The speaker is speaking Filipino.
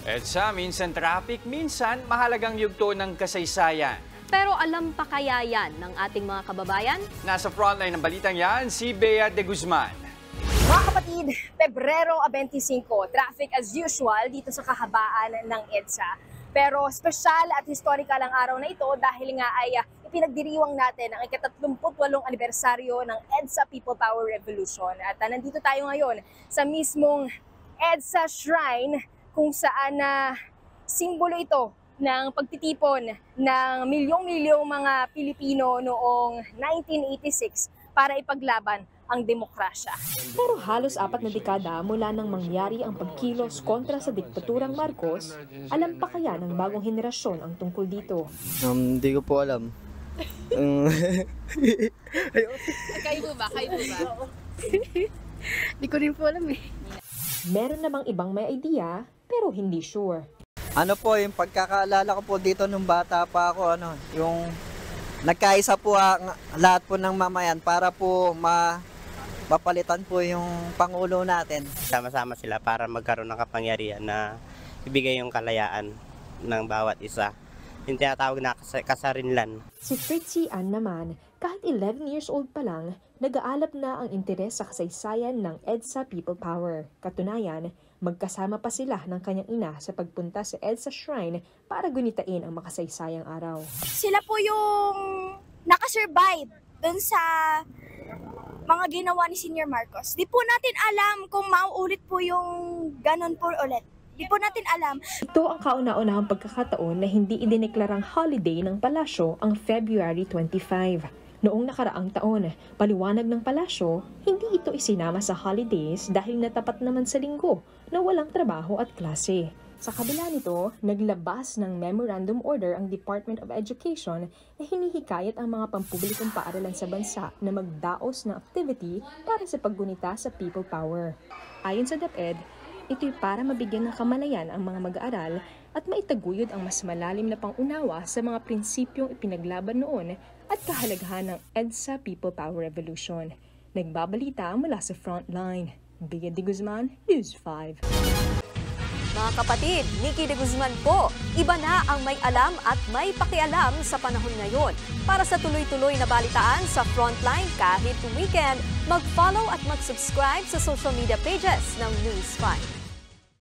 EDSA, minsan traffic, minsan mahalagang yugto ng kasaysayan. Pero alam pa kaya yan ng ating mga kababayan? Nasa frontline ng balitang yan, si Bea de Guzman. Mga kapatid, Pebrero 25, traffic as usual dito sa kahabaan ng EDSA. Pero espesyal at historical ang araw na ito dahil nga ay ipinagdiriwang natin ang ika-38 anibersaryo ng EDSA People Power Revolution. At nandito tayo ngayon sa mismong EDSA Shrine kung saan simbolo ito ng pagtitipon ng milyong-milyong mga Pilipino noong 1986 para ipaglaban ang demokrasya. Pero halos 4 na dekada mula nang mangyari ang pagkilos kontra sa diktaturang Marcos, alam pa kaya ng bagong henerasyon ang tungkol dito? Hindi ko po alam. Kayo po ba? Hindi ko rin po alam eh. Meron namang ibang may idea, pero hindi sure. Ano po, yung pagkakaalala ko po dito nung bata pa ako, yung nagkaisa po ang lahat po ng mamayan para po mapalitan po yung Pangulo natin. Sama-sama sila para magkaroon ng kapangyarihan na ibigay yung kalayaan ng bawat isa. Yung tinatawag na kasarinlan. Si Fritzy Ann naman, kahit 11 years old pa lang, nag-aalap na ang interes sa kasaysayan ng EDSA People Power. Katunayan, magkasama pa sila ng kanyang ina sa pagpunta sa EDSA Shrine para gunitain ang makasaysayang araw. Sila po yung nakasurvive dun sa mga ginawa ni Senior Marcos. Di po natin alam kung mauulit po yung ganon po ulit. Di po natin alam. Ito ang kauna-unahang pagkakataon na hindi idineklarang holiday ng palasyo ang February 25. Noong nakaraang taon, paliwanag ng palasyo, hindi ito isinama sa holidays dahil natapat naman sa linggo na walang trabaho at klase. Sa kabila nito, naglabas ng Memorandum Order ang Department of Education na hinihikayat ang mga pampublikong paaralan sa bansa na magdaos ng activity para sa paggunita sa people power. Ayon sa DepEd, ito'y para mabigyan ng kamalayan ang mga mag-aaral at maitaguyod ang mas malalim na pangunawa sa mga prinsipyong ipinaglaban noon at kahalagahan ng EDSA People Power Revolution. Nagbabalita mula sa Frontline. Bea de Guzman, News 5. Mga kapatid, Nikki de Guzman po. Iba na ang may alam at may pakialam sa panahon ngayon. Para sa tuloy-tuloy na balitaan sa Frontline kahit weekend, mag-follow at mag-subscribe sa social media pages ng News 5.